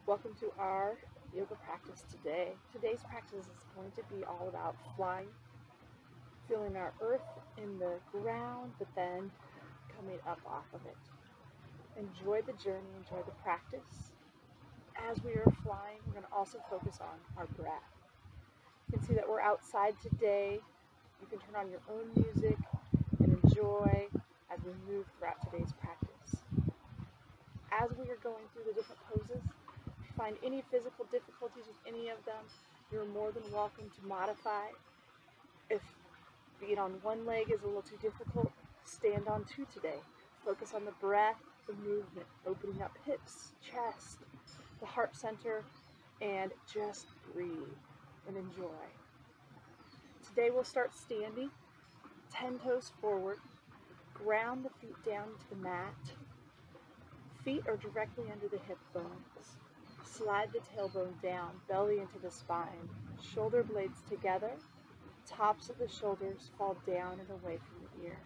Welcome to our yoga practice today. Today's practice is going to be all about flying, feeling our earth in the ground, but then coming up off of it. Enjoy the journey, enjoy the practice. As we are flying, we're going to also focus on our breath. You can see that we're outside today. You can turn on your own music and enjoy as we move throughout today's practice. As we are going through the different poses, if you find any physical difficulties with any of them, you're more than welcome to modify. If being on one leg is a little too difficult, stand on two today. Focus on the breath, the movement, opening up hips, chest, the heart center, and just breathe and enjoy. Today we'll start standing, 10 toes forward, ground the feet down to the mat. Feet are directly under the hip bones. Slide the tailbone down, belly into the spine, shoulder blades together, tops of the shoulders fall down and away from the ears.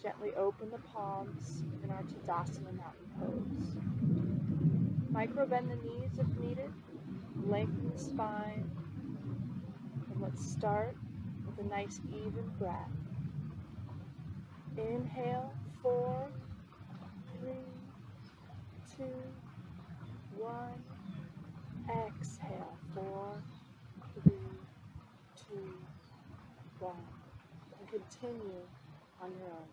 Gently open the palms in our Tadasana Mountain Pose. Micro bend the knees if needed, lengthen the spine, and let's start with a nice even breath. Inhale, 4, 3, 2, 1. Exhale, 4, 3, 2, 1. And continue on your own.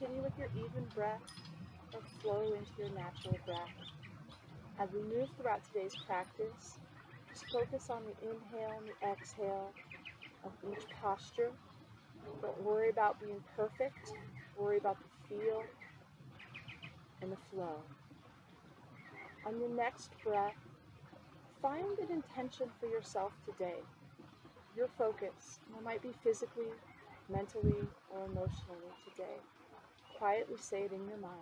Continue with your even breath or flow into your natural breath. As we move throughout today's practice, just focus on the inhale and the exhale of each posture. Don't worry about being perfect. Worry about the feel and the flow. On your next breath, find an intention for yourself today. Your focus. It might be physically, mentally, or emotionally today. Quietly say it in your mind.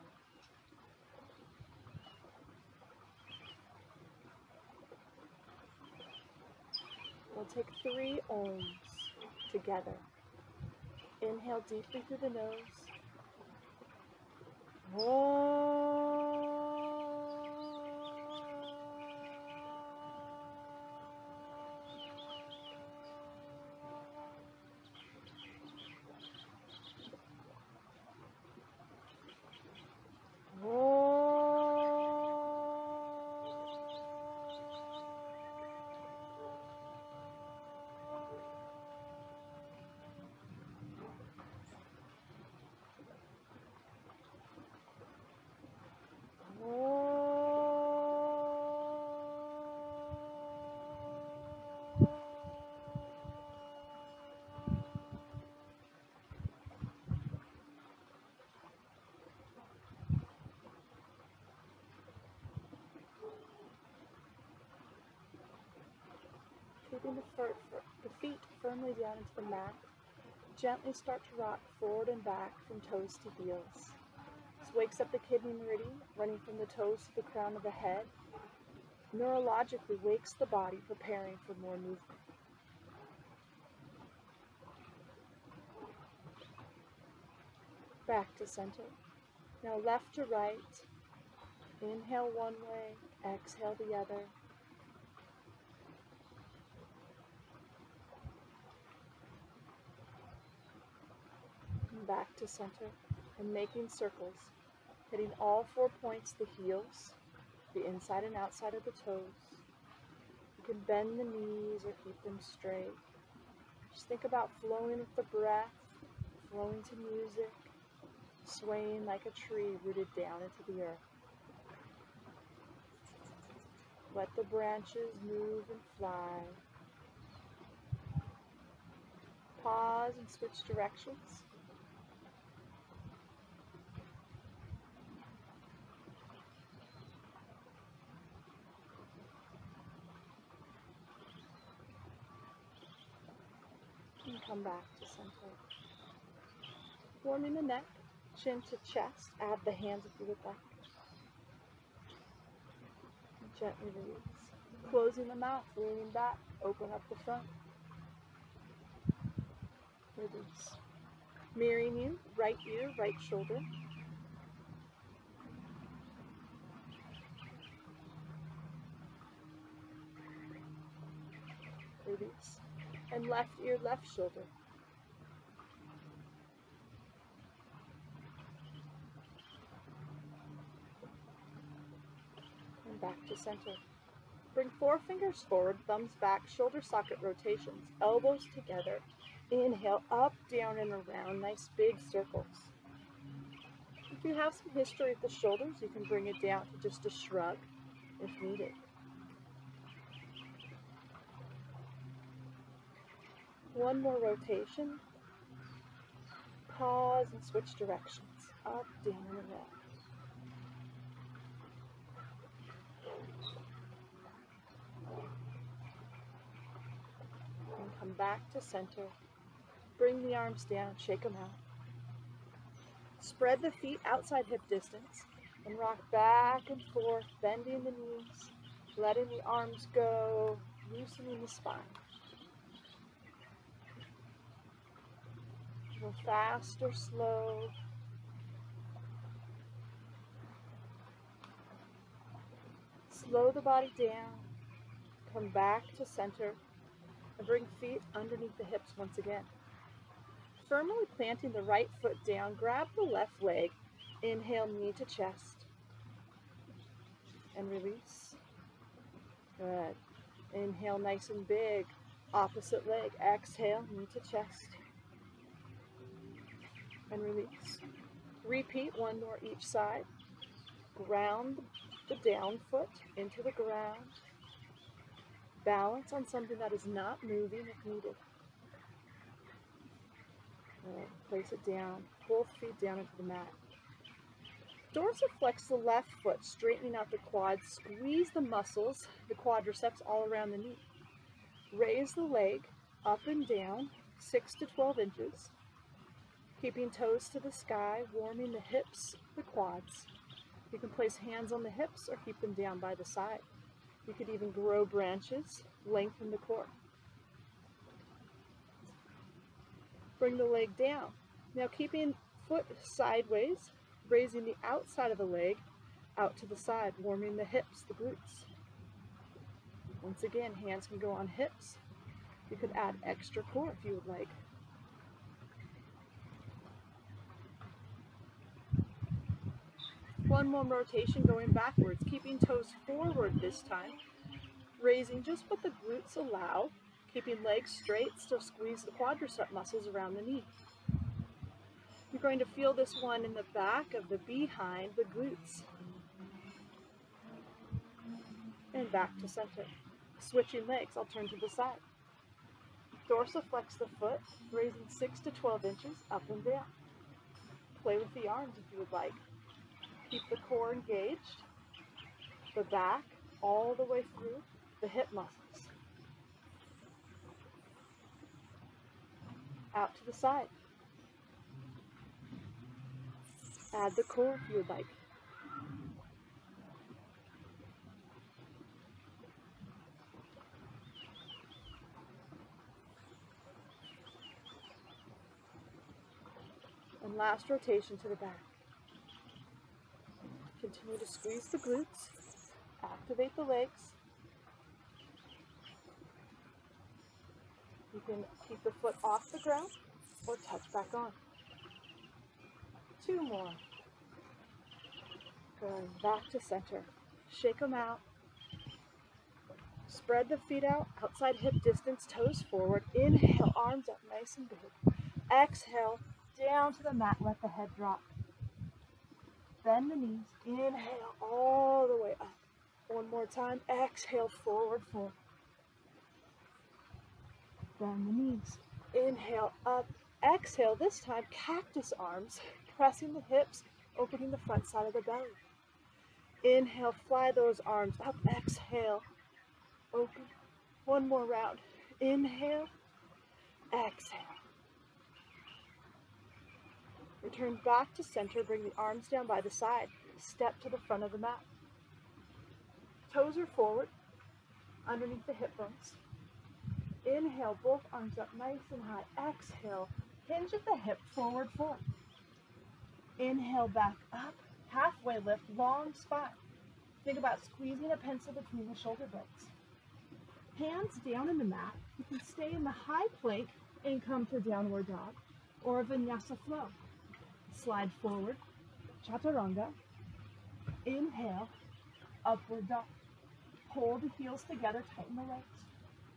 We'll take 3 ohms together. Inhale deeply through the nose. Om. Keeping the feet firmly down into the mat, gently start to rock forward and back from toes to heels. This wakes up the kidney meridian, running from the toes to the crown of the head. Neurologically wakes the body, preparing for more movement. Back to center. Now left to right. Inhale one way, exhale the other. Back to center and making circles, hitting all 4 points, the heels, the inside and outside of the toes. You can bend the knees or keep them straight. Just think about flowing with the breath, flowing to music, swaying like a tree rooted down into the earth. Let the branches move and fly. Pause pause and switch directions. And come back to center. Warming the neck, chin to chest. Add the hands if you would like. Gently release. Closing the mouth, leaning back, open up the front. Release. Mirroring you, right ear, right shoulder. Release. And left ear, left shoulder. And back to center. Bring forefingers forward, thumbs back, shoulder socket rotations, elbows together. Inhale, up, down, and around. Nice big circles. If you have some history with the shoulders, you can bring it down to just a shrug if needed. One more rotation. Pause and switch directions. Up, down, and around. And come back to center. Bring the arms down, shake them out. Spread the feet outside hip distance and rock back and forth, bending the knees, letting the arms go, loosening the spine. Go fast or slow. Slow the body down. Come back to center and bring feet underneath the hips once again. Firmly planting the right foot down, grab the left leg. Inhale, knee to chest. And release. Good. Inhale, nice and big. Opposite leg. Exhale, knee to chest. And release. Repeat one more each side. Ground the down foot into the ground. Balance on something that is not moving if needed. Place it down. Both feet down into the mat. Dorsiflex the left foot, straightening out the quads. Squeeze the muscles, the quadriceps all around the knee. Raise the leg up and down 6 to 12 inches. Keeping toes to the sky, warming the hips, the quads. You can place hands on the hips or keep them down by the side. You could even grow branches, lengthen the core. Bring the leg down. Now keeping foot sideways, raising the outside of the leg out to the side, warming the hips, the glutes. Once again, hands can go on hips. You could add extra core if you would like. One more rotation going backwards, keeping toes forward this time, raising just what the glutes allow, keeping legs straight, still squeeze the quadricep muscles around the knee. You're going to feel this one in the back of the behind, the glutes. And back to center. Switching legs, I'll turn to the side. Dorsiflex the foot, raising 6 to 12 inches up and down. Play with the arms if you would like. Keep the core engaged, the back all the way through the hip muscles. Out to the side. Add the core if you would like. And last rotation to the back. Continue to squeeze the glutes, activate the legs. You can keep the foot off the ground or touch back on. 2 more. Good. Back to center. Shake them out. Spread the feet out, outside hip distance, toes forward. Inhale, arms up nice and big. Exhale, down to the mat, let the head drop. Bend the knees. Inhale all the way up. One more time. Exhale, forward fold. Bend the knees. Inhale, up, Exhale, this time cactus arms, pressing the hips, opening the front side of the belly. Inhale, fly those arms up. Exhale, open. One more round. Inhale, exhale. Return back to center. Bring the arms down by the side. Step to the front of the mat. Toes are forward, underneath the hip bones. Inhale, both arms up nice and high. Exhale, hinge at the hip, forward fold. Inhale, back up, halfway lift, long spine. Think about squeezing a pencil between the shoulder blades. Hands down in the mat. You can stay in the high plank and come to downward dog or vinyasa flow. Slide forward, chaturanga. Inhale, upward dog. Hold the heels together, tighten the legs.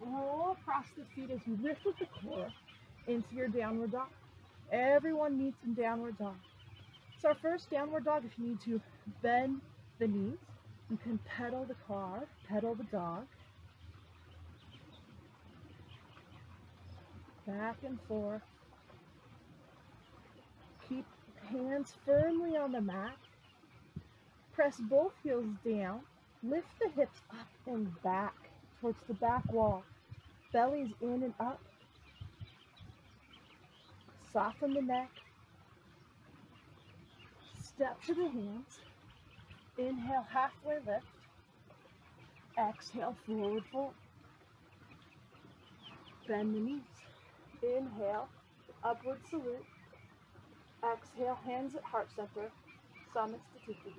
Roll across the feet as you lift with the core into your downward dog. Everyone needs some downward dog. So our first downward dog, if you need to bend the knees, you can pedal the car, pedal the dog. Back and forth. Keep hands firmly on the mat. Press both heels down. Lift the hips up and back towards the back wall. Belly's in and up. Soften the neck. Step to the hands. Inhale, halfway lift. Exhale, forward fold. Bend the knees. Inhale, upward salute. Exhale, hands at heart center. Samasthiti.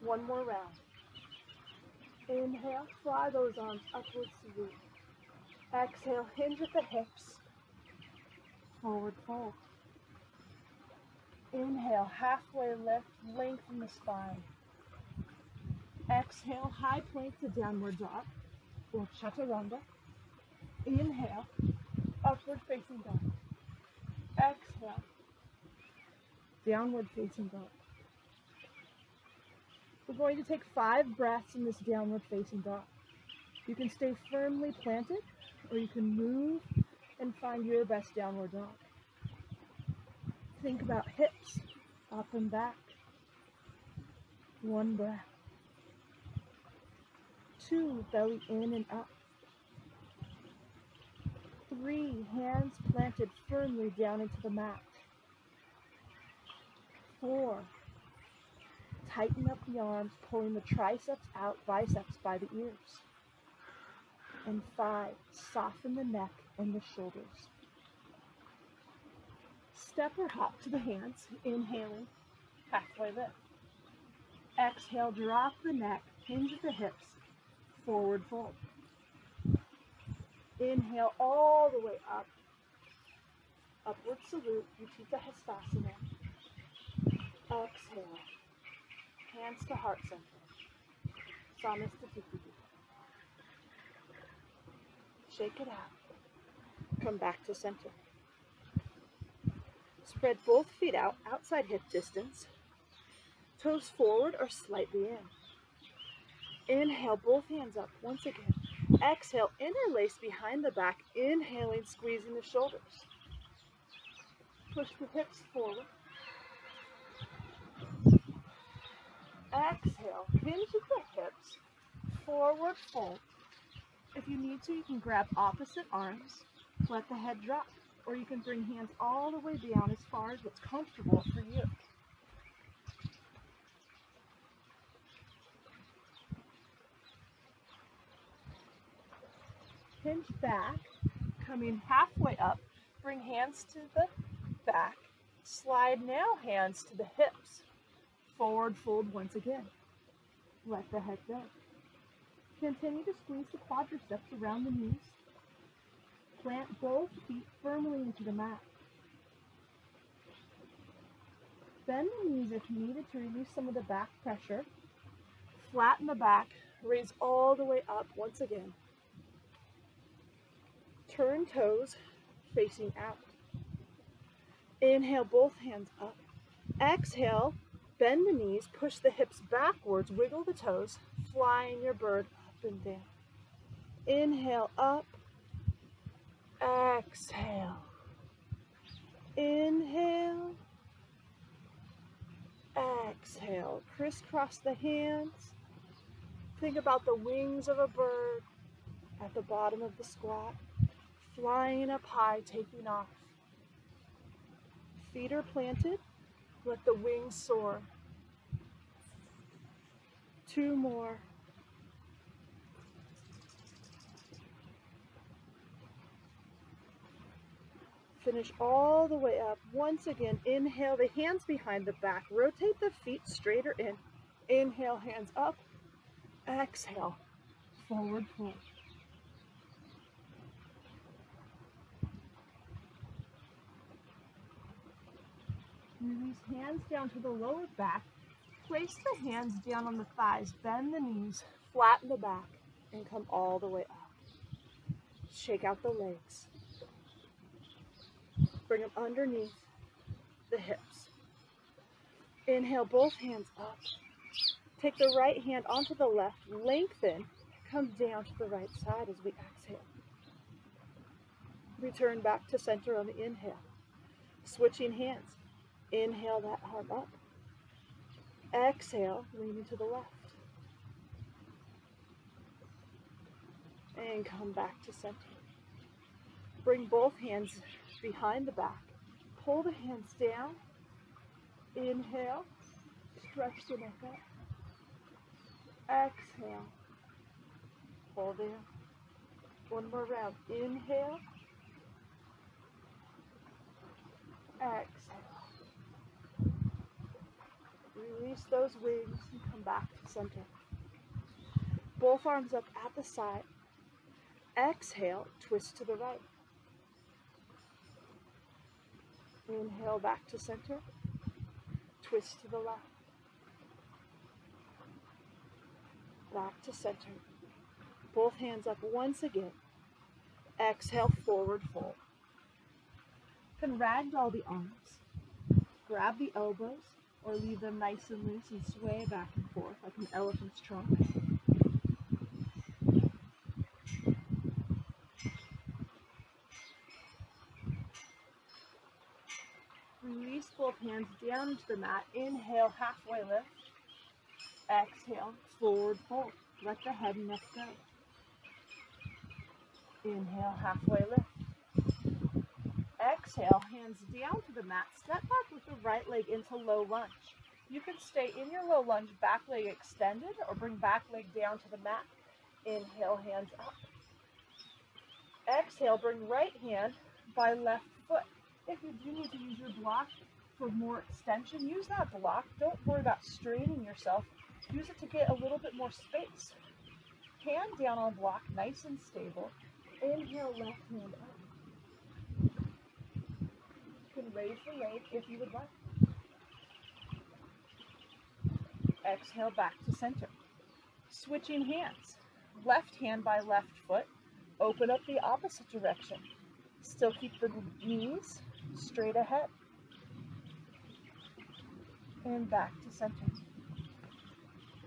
One more round. Inhale, fly those arms upward salute. Exhale, hinge at the hips. Forward fold. Inhale, halfway lift, lengthen the spine. Exhale, high plank to downward dog or chaturanga. Inhale, upward facing dog. Exhale, downward facing dog. We're going to take 5 breaths in this downward facing dog. You can stay firmly planted, or you can move and find your best downward dog. Think about hips, up and back. 1 breath. 2, belly in and up. 3, hands planted firmly down into the mat. 4, tighten up the arms, pulling the triceps out, biceps by the ears. And 5, soften the neck and the shoulders. Step or hop to the hands, inhaling, halfway lift. Exhale, drop the neck, hinge at the hips, forward fold. Inhale all the way up. Upward salute, Utthita Hastasana. Exhale. Hands to heart center. Samasthiti. Shake it out. Come back to center. Spread both feet out, outside hip distance. Toes forward or slightly in. Inhale, both hands up once again. Exhale, interlace behind the back, inhaling, squeezing the shoulders. Push the hips forward. Exhale, hinge at the hips, forward fold. If you need to, you can grab opposite arms, let the head drop, or you can bring hands all the way down as far as what's comfortable for you. Hinge back, coming halfway up, bring hands to the back, slide now hands to the hips, forward fold once again. Let the head go. Continue to squeeze the quadriceps around the knees. Plant both feet firmly into the mat. Bend the knees if needed to release some of the back pressure. Flatten the back, raise all the way up once again. Turn toes facing out. Inhale, both hands up. Exhale, bend the knees, push the hips backwards, wiggle the toes, flying your bird up and down. Inhale, up. Exhale. Inhale. Exhale. Crisscross the hands. Think about the wings of a bird at the bottom of the squat, flying up high, taking off. Feet are planted. Let the wings soar. 2 more. Finish all the way up. Once again, inhale the hands behind the back. Rotate the feet straighter in. Inhale, hands up. Exhale, forward fold. Release hands down to the lower back. Place the hands down on the thighs. Bend the knees, flatten the back, and come all the way up. Shake out the legs. Bring them underneath the hips. Inhale, both hands up. Take the right hand onto the left, lengthen, come down to the right side as we exhale. Return back to center on the inhale. Switching hands. Inhale that arm up. Exhale, leaning to the left. And come back to center. Bring both hands behind the back. Pull the hands down. Inhale. Stretch the neck up. Exhale. Pull down. One more round. Inhale. Exhale. Release those wings and come back to center. Both arms up at the side. Exhale, twist to the right. Inhale back to center. Twist to the left. Back to center. Both hands up once again. Exhale, forward fold. Then ragdoll the arms. Grab the elbows or leave them nice and loose and sway back and forth like an elephant's trunk. Release both hands down into the mat. Inhale, halfway lift. Exhale, forward fold. Let the head and neck go. Inhale, halfway lift. Exhale, hands down to the mat. Step back with the right leg into low lunge. You can stay in your low lunge, back leg extended, or bring back leg down to the mat. Inhale, hands up. Exhale, bring right hand by left foot. If you do need to use your block for more extension, use that block. Don't worry about straining yourself. Use it to get a little bit more space. Hand down on block, nice and stable. Inhale, left hand up. You can raise the leg if you would like. Exhale, back to center. Switching hands. Left hand by left foot. Open up the opposite direction. Still keep the knees straight ahead. And back to center.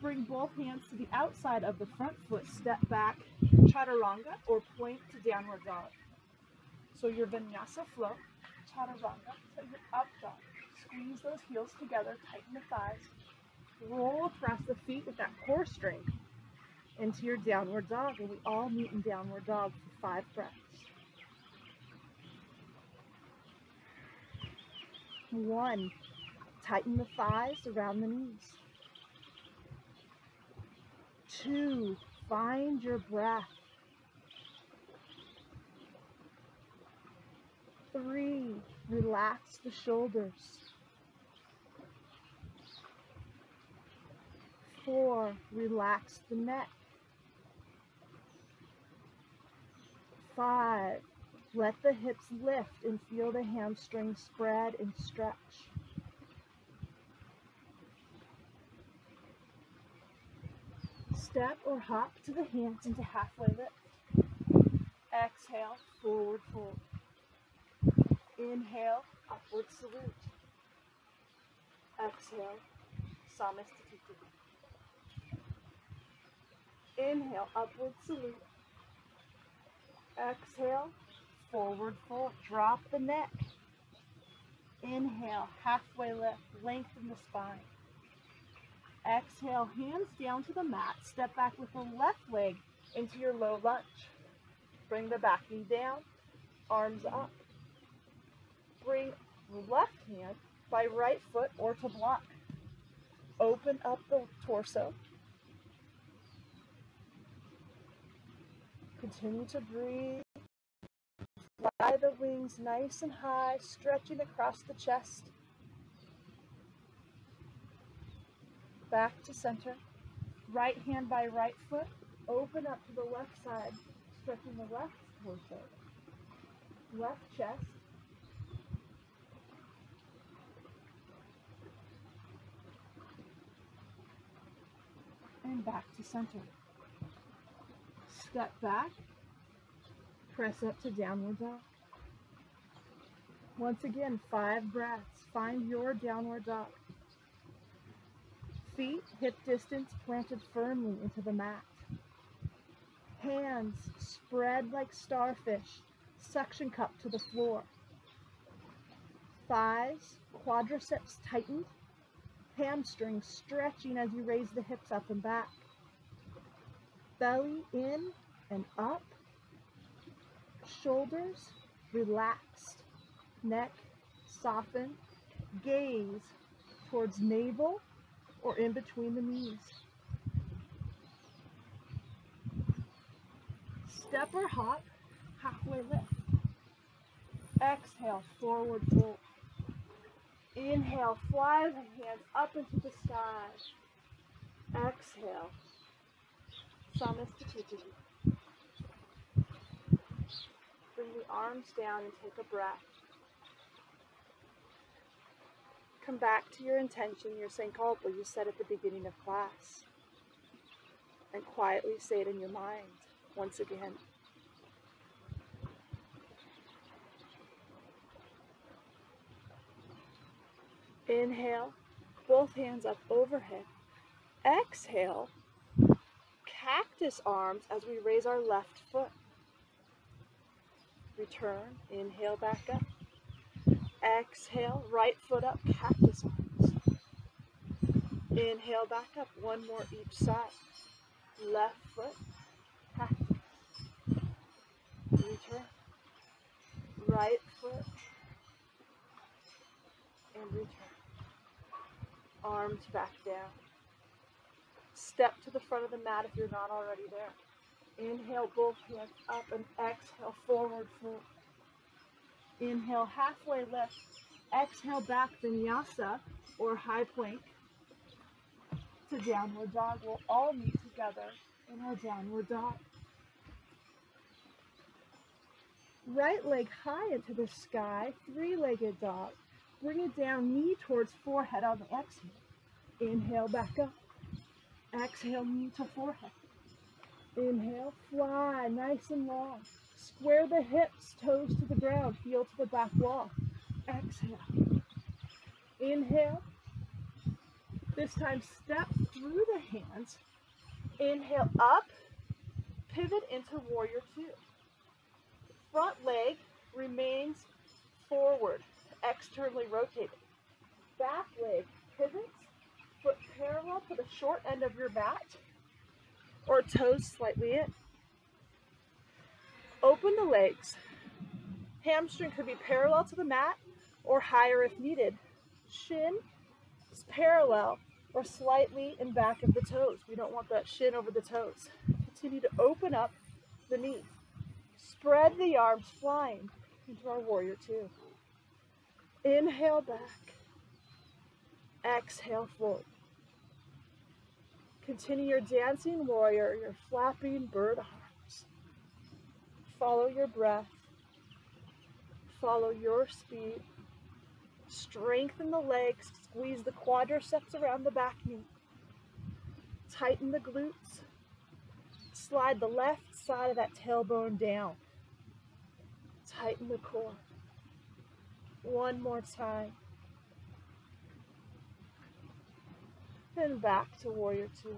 Bring both hands to the outside of the front foot. Step back, chaturanga, or point to downward dog. So your vinyasa flow, chaturanga, to your up dog. Squeeze those heels together, tighten the thighs. Roll across the feet with that core strength into your downward dog. And we all meet in downward dog for 5 breaths. 1, tighten the thighs around the knees. 2, find your breath. 3, relax the shoulders. 4, relax the neck. 5, let the hips lift and feel the hamstrings spread and stretch. Step or hop to the hands into halfway lift. Exhale, forward fold. Inhale, upward salute. Exhale, Samasthiti. Inhale, upward salute. Exhale, forward fold. Drop the neck. Inhale, halfway lift, lengthen the spine. Exhale, hands down to the mat. Step back with the left leg into your low lunge. Bring the back knee down, arms up. Bring left hand by right foot or to block. Open up the torso. Continue to breathe. Fly the wings nice and high, stretching across the chest. Back to center. Right hand by right foot. Open up to the left side, stretching the left torso. Left chest. And back to center. Step back. Press up to downward dog. Once again, 5 breaths. Find your downward dog. Feet hip distance planted firmly into the mat. Hands spread like starfish, suction cup to the floor. Thighs, quadriceps tightened. Hamstrings stretching as you raise the hips up and back. Belly in and up. Shoulders relaxed. Neck softened. Gaze towards navel or in between the knees. Step or hop, halfway lift. Exhale, forward fold. Inhale, fly the hands up into the sky. Exhale, Samastitithi. Bring the arms down and take a breath. Come back to your intention, your sankalpa you said at the beginning of class. And quietly say it in your mind once again. Inhale, both hands up overhead. Exhale, cactus arms as we raise our left foot. Return, inhale back up. Exhale, right foot up, cactus arms. Inhale back up, one more each side. Left foot, cactus. Return. Right foot, and return. Arms back down. Step to the front of the mat if you're not already there. Inhale, both hands up, and exhale, forward fold. Inhale, halfway lift. Exhale, back vinyasa or high plank to downward dog. We'll all meet together in our downward dog. Right leg high into the sky, 3-legged dog. Bring it down, knee towards forehead on the exhale. Inhale, back up. Exhale, knee to forehead. Inhale, fly, nice and long. Square the hips, toes to the ground, heel to the back wall. Exhale. Inhale. This time, step through the hands. Inhale, up. Pivot into warrior 2. Front leg remains forward, externally rotated. Back leg pivots, foot parallel to the short end of your mat, or toes slightly in. Open the legs. Hamstring could be parallel to the mat or higher if needed. Shin is parallel or slightly in back of the toes. We don't want that shin over the toes. Continue to open up the knee. Spread the arms flying into our warrior 2. Inhale back. Exhale fold. Continue your dancing warrior, your flapping bird arms. Follow your breath. Follow your speed. Strengthen the legs. Squeeze the quadriceps around the back knee. Tighten the glutes. Slide the left side of that tailbone down. Tighten the core. One more time. And back to warrior 2.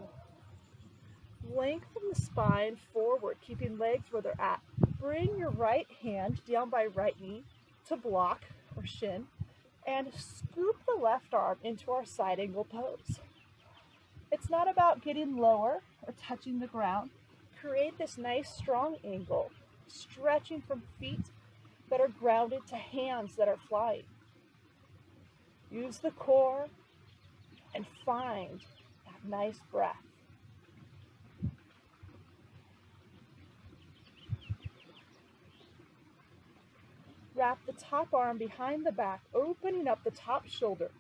Lengthen the spine forward, keeping legs where they're at. bring your right hand down by right knee to block or shin, and scoop the left arm into our side angle pose. It's not about getting lower or touching the ground. Create this nice strong angle, stretching from feet that are grounded to hands that are flying. Use the core and find that nice breath. Wrap the top arm behind the back, opening up the top shoulder.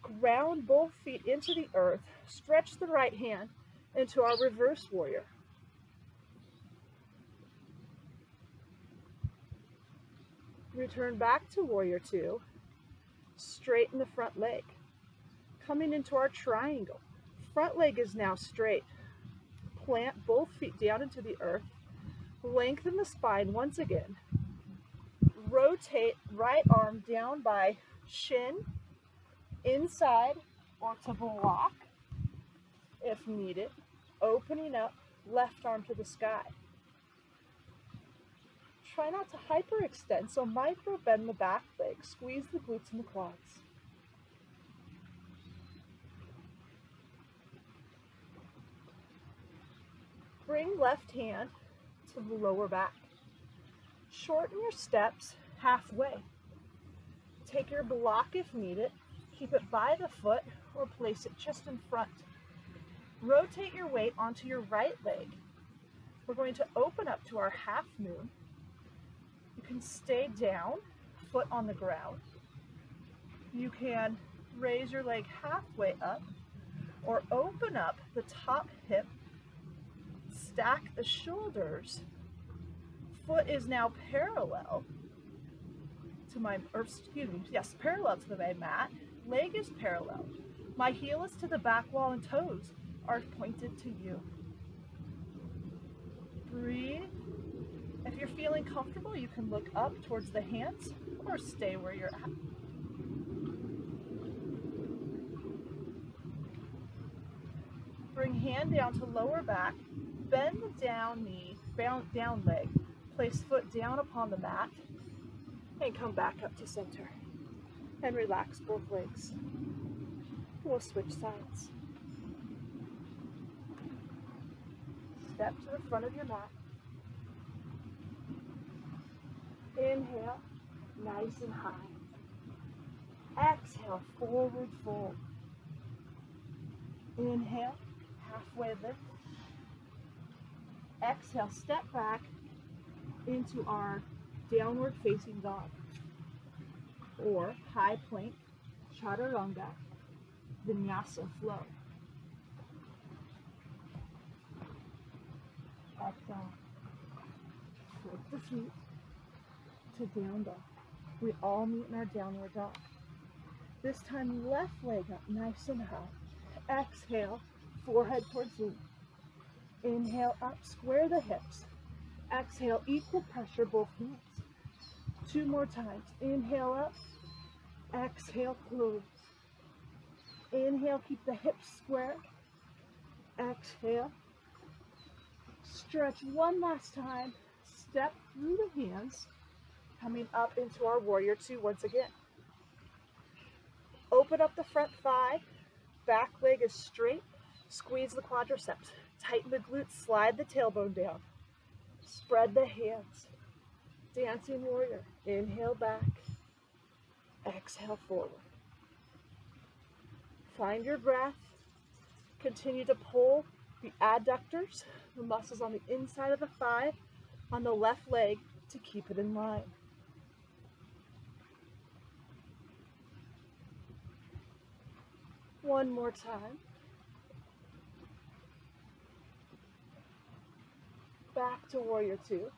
Ground both feet into the earth. Stretch the right hand into our reverse warrior. Return back to warrior two. Straighten the front leg. Coming into our triangle. Front leg is now straight. Plant both feet down into the earth. Lengthen the spine once again. Rotate right arm down by shin, inside or to block if needed. Opening up left arm to the sky. Try not to hyperextend, so micro bend the back leg. Squeeze the glutes and the quads. Bring left hand to the lower back. Shorten your steps halfway. Take your block if needed. Keep it by the foot or place it just in front. Rotate your weight onto your right leg. We're going to open up to our half moon. You can stay down, foot on the ground. You can raise your leg halfway up or open up the top hip. Stack the shoulders. Foot is now parallel to my, parallel to the mat. Leg is parallel. My heel is to the back wall and toes are pointed to you. Breathe. If you're feeling comfortable, you can look up towards the hands or stay where you're at. Bring hand down to lower back. Bend the down knee, down leg. Place foot down upon the mat and come back up to center. And relax both legs. We'll switch sides. Step to the front of your mat. Inhale, nice and high. Exhale, forward fold. Inhale, halfway lift. Exhale, step back into our downward facing dog or high plank, chaturanga, vinyasa flow. Exhale, flip the feet to down dog. We all meet in our downward dog. This time left leg up nice and high. Exhale, forehead towards knee. Inhale up, square the hips. Exhale, equal pressure, both hands. 2 more times. Inhale up. Exhale, close. Inhale, keep the hips square. Exhale. Stretch one last time. Step through the hands. Coming up into our warrior two once again. Open up the front thigh. Back leg is straight. Squeeze the quadriceps. Tighten the glutes. Slide the tailbone down. Spread the hands. Dancing warrior. Inhale back. Exhale forward. Find your breath. Continue to pull the adductors, the muscles on the inside of the thigh, on the left leg to keep it in line. One more time. Back to warrior two.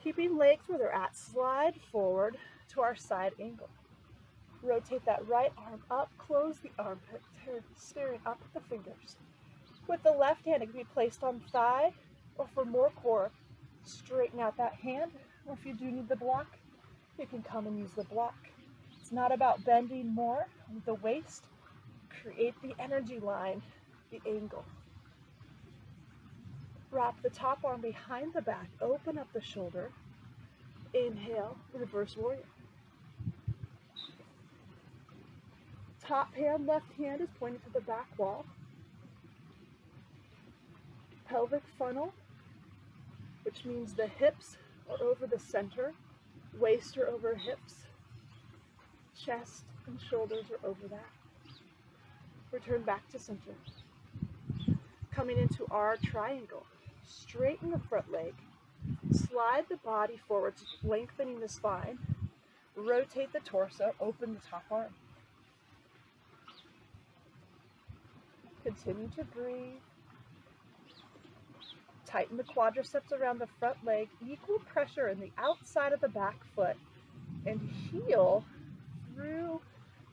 Keeping legs where they're at, slide forward to our side angle. Rotate that right arm up, close the armpit, staring up at the fingers. With the left hand, it can be placed on thigh, or for more core, straighten out that hand, or if you do need the block, you can come and use the block. It's not about bending more with the waist. Create the energy line, the angle. Wrap the top arm behind the back, open up the shoulder. Inhale, reverse warrior. Top hand, left hand is pointing to the back wall. Pelvic funnel, which means the hips are over the center, waist are over hips, chest and shoulders are over that. Return back to center. Coming into our triangle, straighten the front leg, slide the body forward, lengthening the spine, rotate the torso, open the top arm. Continue to breathe. Tighten the quadriceps around the front leg, equal pressure in the outside of the back foot, and heel through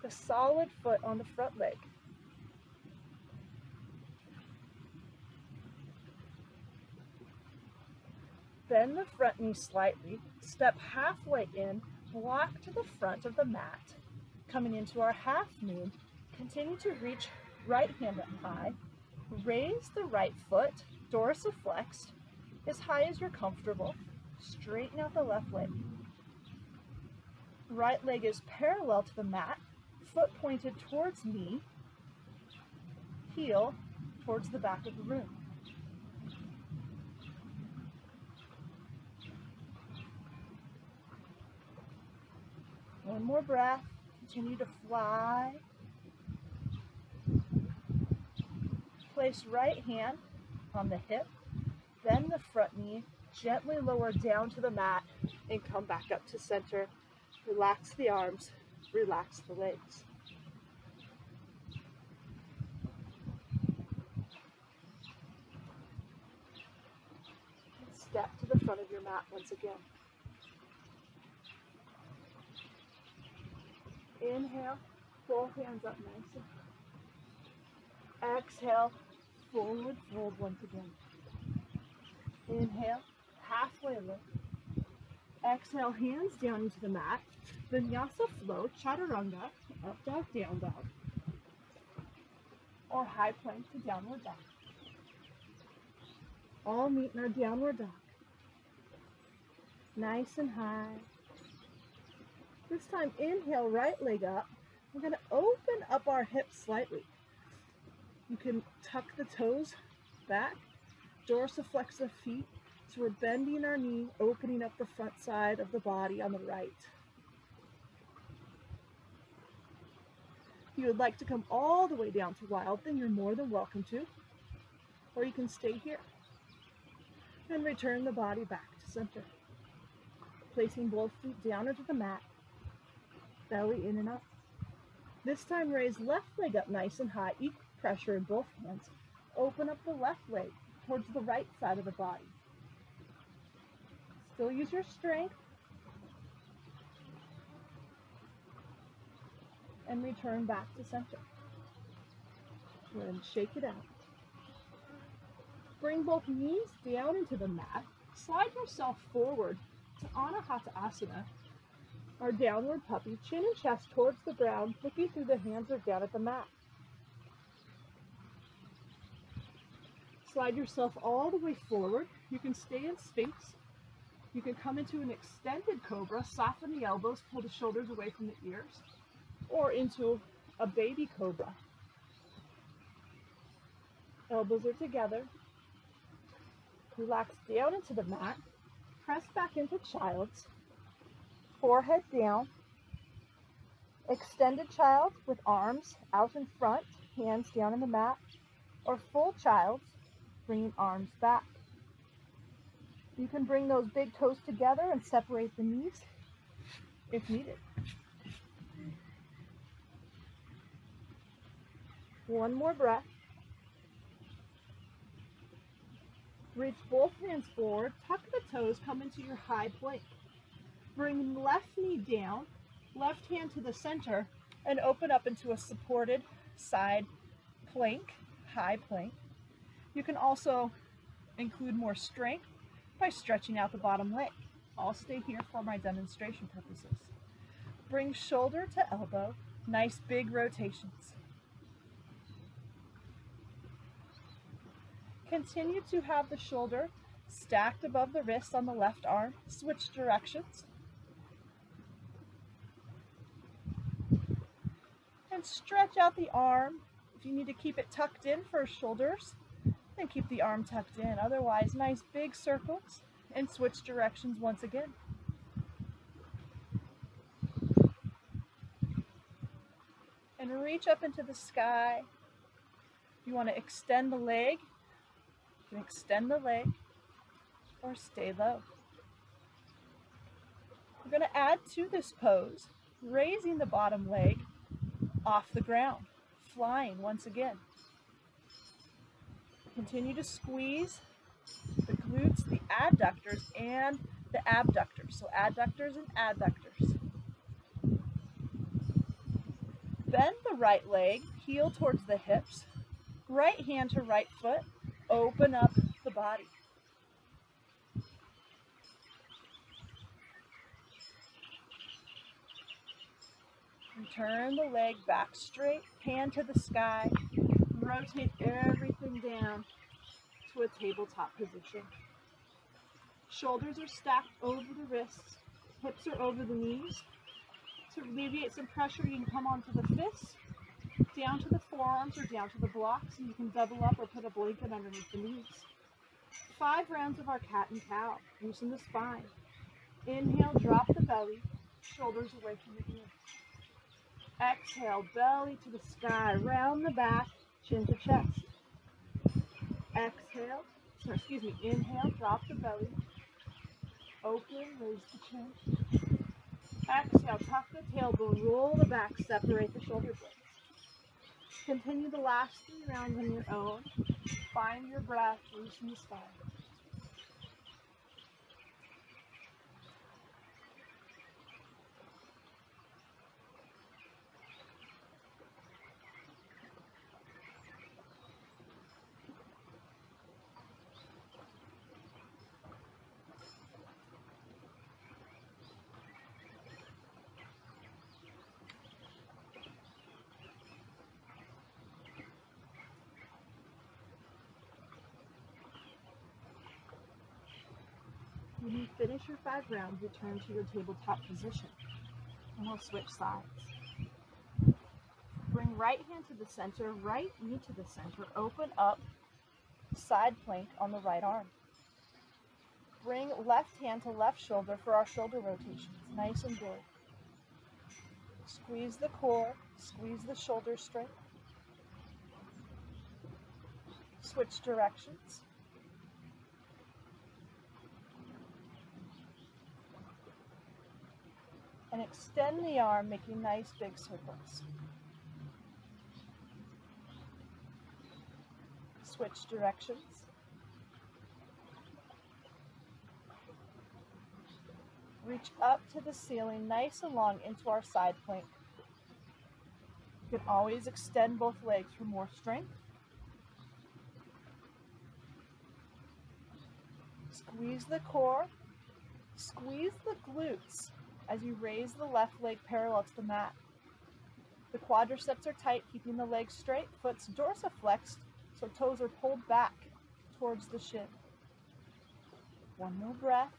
the solid foot on the front leg. Bend the front knee slightly, step halfway in, walk to the front of the mat. Coming into our half moon, continue to reach right hand up high, raise the right foot, dorsiflexed, as high as you're comfortable, straighten out the left leg. Right leg is parallel to the mat, foot pointed towards knee, heel towards the back of the room. One more breath, continue to fly. Place right hand on the hip, bend the front knee, gently lower down to the mat, and come back up to center. Relax the arms, relax the legs. And step to the front of your mat once again. Inhale, both hands up nice and high. Exhale, forward fold once again. Inhale, halfway lift. Exhale, hands down into the mat. Vinyasa flow, chaturanga, up dog, down dog. Or high plank to downward dog. All meet in our downward dog. Nice and high. This time, inhale, right leg up. We're going to open up our hips slightly. You can tuck the toes back, dorsiflex the feet. So we're bending our knee, opening up the front side of the body on the right. If you would like to come all the way down to wild, then you're more than welcome to. Or you can stay here. And return the body back to center. Placing both feet down into the mat. Belly in and up. This time raise left leg up nice and high, equal pressure in both hands. Open up the left leg towards the right side of the body. Still use your strength. And return back to center. Go ahead and shake it out. Bring both knees down into the mat. Slide yourself forward to Anahata Asana, our downward puppy, chin and chest towards the ground, looking through the hands or down at the mat. Slide yourself all the way forward. You can stay in Sphinx. You can come into an extended cobra, soften the elbows, pull the shoulders away from the ears, or into a baby cobra. Elbows are together. Relax down into the mat. Press back into child's. Forehead down. Extended child with arms out in front, hands down in the mat, or full child, bringing arms back. You can bring those big toes together and separate the knees if needed. One more breath. Reach both hands forward, tuck the toes, come into your high plank. Bring left knee down, left hand to the center, and open up into a supported side plank, high plank. You can also include more strength by stretching out the bottom leg. I'll stay here for my demonstration purposes. Bring shoulder to elbow, nice big rotations. Continue to have the shoulder stacked above the wrist on the left arm. Switch directions. And stretch out the arm. If you need to keep it tucked in for shoulders, then keep the arm tucked in. Otherwise, nice big circles, and switch directions once again. And reach up into the sky. If you want to extend the leg, you can extend the leg or stay low. We're going to add to this pose, raising the bottom leg off the ground, flying once again. Continue to squeeze the glutes, the adductors, and the abductors. So adductors and adductors. Bend the right leg, heel towards the hips, right hand to right foot, open up the body. And turn the leg back straight, hand to the sky, rotate everything down to a tabletop position. Shoulders are stacked over the wrists, hips are over the knees. To alleviate some pressure, you can come onto the fists, down to the forearms or down to the blocks, and you can double up or put a blanket underneath the knees. 5 rounds of our cat and cow. Loosen the spine. Inhale, drop the belly, shoulders away from the ears. Exhale, belly to the sky, round the back, chin to chest. Exhale, inhale, drop the belly, open, raise the chin. Exhale, tuck the tailbone, roll the back, separate the shoulder blades. Continue the last 3 rounds on your own. Find your breath, loosen the spine. When you finish your 5 rounds, return to your tabletop position, and we'll switch sides. Bring right hand to the center, right knee to the center, open up, side plank on the right arm. Bring left hand to left shoulder for our shoulder rotations, nice and big. Squeeze the core, squeeze the shoulders straight. Switch directions. And extend the arm, making nice big circles. Switch directions. Reach up to the ceiling, nice and long into our side plank. You can always extend both legs for more strength. Squeeze the core, squeeze the glutes as you raise the left leg parallel to the mat. The quadriceps are tight, keeping the legs straight, foot's dorsiflexed, so toes are pulled back towards the shin. One more breath.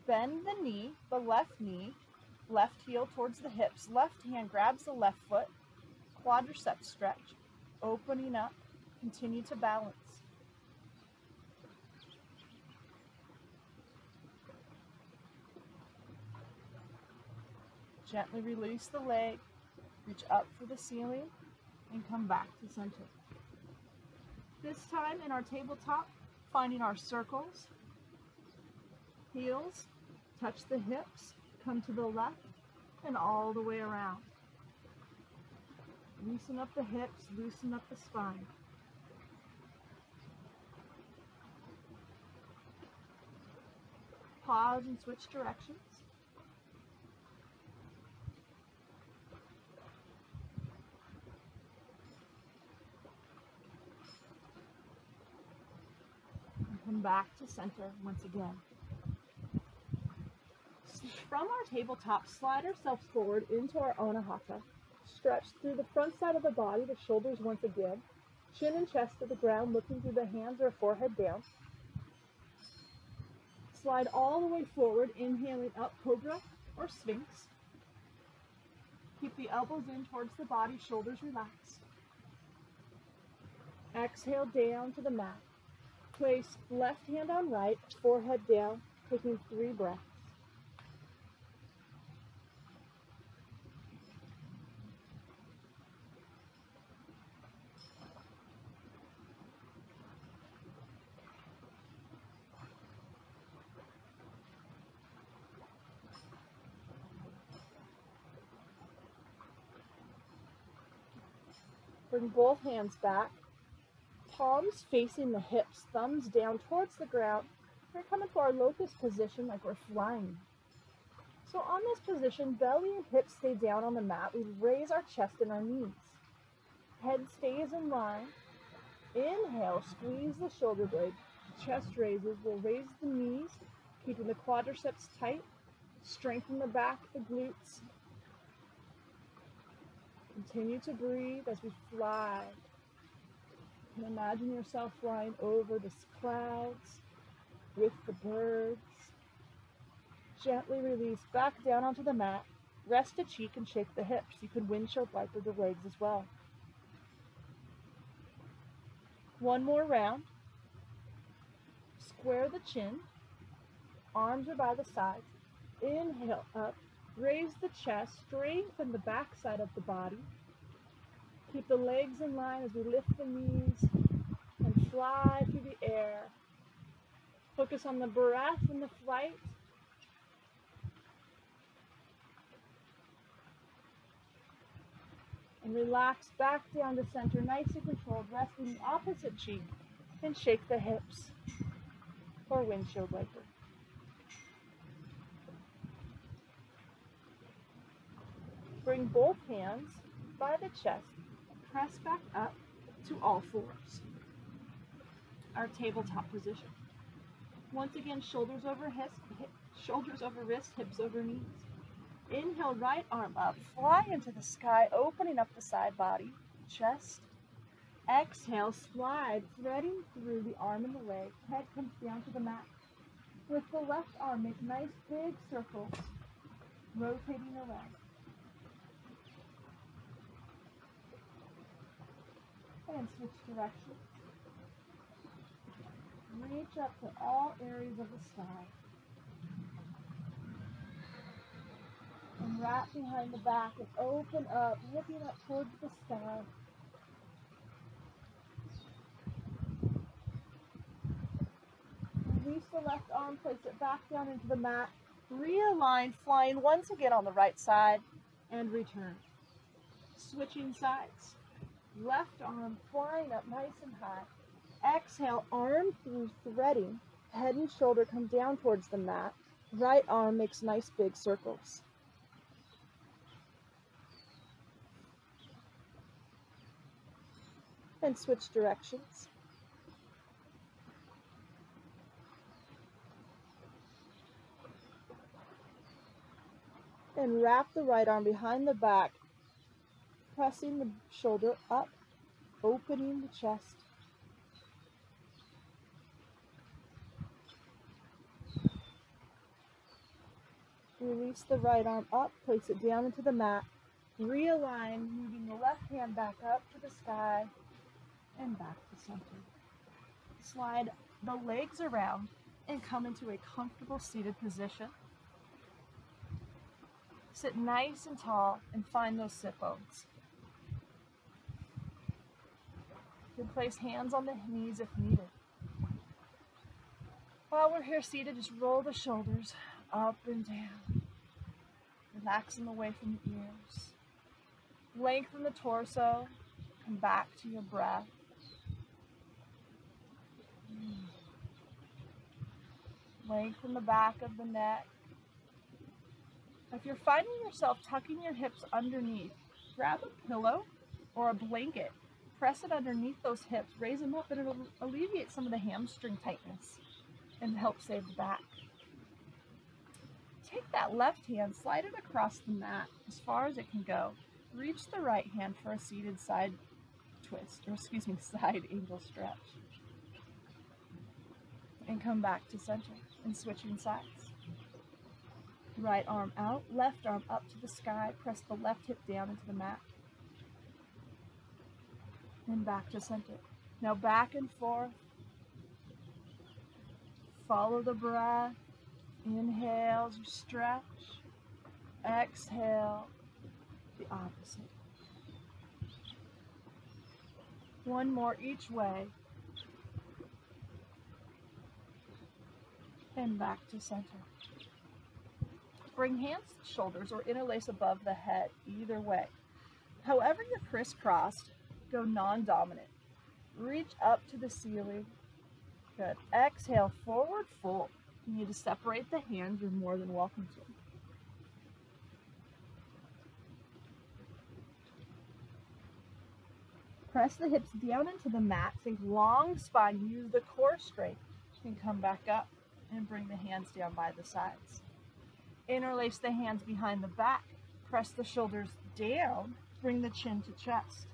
Bend the knee, left heel towards the hips, left hand grabs the left foot, quadriceps stretch, opening up, continue to balance. Gently release the leg, reach up for the ceiling, and come back to center. This time in our tabletop, finding our circles, heels, touch the hips, come to the left, and all the way around. Loosen up the hips, loosen up the spine. Pause and switch directions. Come back to center once again. From our tabletop, slide ourselves forward into our Anahata. Stretch through the front side of the body, the shoulders once again. Chin and chest to the ground, looking through the hands or forehead down. Slide all the way forward, inhaling up, cobra or sphinx. Keep the elbows in towards the body, shoulders relaxed. Exhale down to the mat. Place left hand on right, forehead down, taking 3 breaths. Bring both hands back, palms facing the hips, thumbs down towards the ground. We're coming to our locust position like we're flying. So on this position, belly and hips stay down on the mat. We raise our chest and our knees. Head stays in line. Inhale, squeeze the shoulder blade. Chest raises. We'll raise the knees, keeping the quadriceps tight. Strengthen the back, the glutes. Continue to breathe as we fly. And imagine yourself flying over the clouds with the birds. Gently release back down onto the mat. Rest a cheek and shake the hips. You can windshield wiper the legs as well. One more round. Square the chin. Arms are by the sides. Inhale up. Raise the chest, strengthen the back side of the body. Keep the legs in line as we lift the knees and fly through the air. Focus on the breath and the flight. And relax back down to center, nice and controlled, resting the opposite cheek and shake the hips or windshield wiper. Bring both hands by the chest, press back up to all fours. Our tabletop position. Once again, shoulders over wrist, hips over knees. Inhale, right arm up, fly into the sky, opening up the side body, chest. Exhale, slide, threading through the arm and the leg. Head comes down to the mat. With the left arm, make nice big circles, rotating around. And switch directions. Reach up to all areas of the sky. And wrap behind the back and open up, looking up towards the sky. Release the left arm, place it back down into the mat. Realign, flying once again on the right side, and return. Switching sides. Left arm flying up nice and high. Exhale, arm through threading. Head and shoulder come down towards the mat. Right arm makes nice big circles. And switch directions. And wrap the right arm behind the back, pressing the shoulder up, opening the chest. Release the right arm up, place it down into the mat. Realign, moving the left hand back up to the sky and back to center. Slide the legs around and come into a comfortable seated position. Sit nice and tall and find those sit bones. You can place hands on the knees if needed. While we're here seated, just roll the shoulders up and down, relaxing away from the ears. Lengthen the torso, come back to your breath. Lengthen the back of the neck. If you're finding yourself tucking your hips underneath, grab a pillow or a blanket, press it underneath those hips, raise them up, and it'll alleviate some of the hamstring tightness and help save the back. Take that left hand, slide it across the mat as far as it can go. Reach the right hand for a seated side twist, or excuse me, side angle stretch. And come back to center and switching sides. Right arm out, left arm up to the sky, press the left hip down into the mat. And back to center. Now back and forth. Follow the breath. Inhale as you stretch. Exhale, the opposite. One more each way. And back to center. Bring hands to shoulders or interlace above the head, either way. However you're crisscrossed, go non-dominant. Reach up to the ceiling. Good. Exhale, forward fold. You need to separate the hands, you're more than welcome to. Press the hips down into the mat. Think long spine. Use the core strength. You can come back up and bring the hands down by the sides. Interlace the hands behind the back. Press the shoulders down. Bring the chin to chest.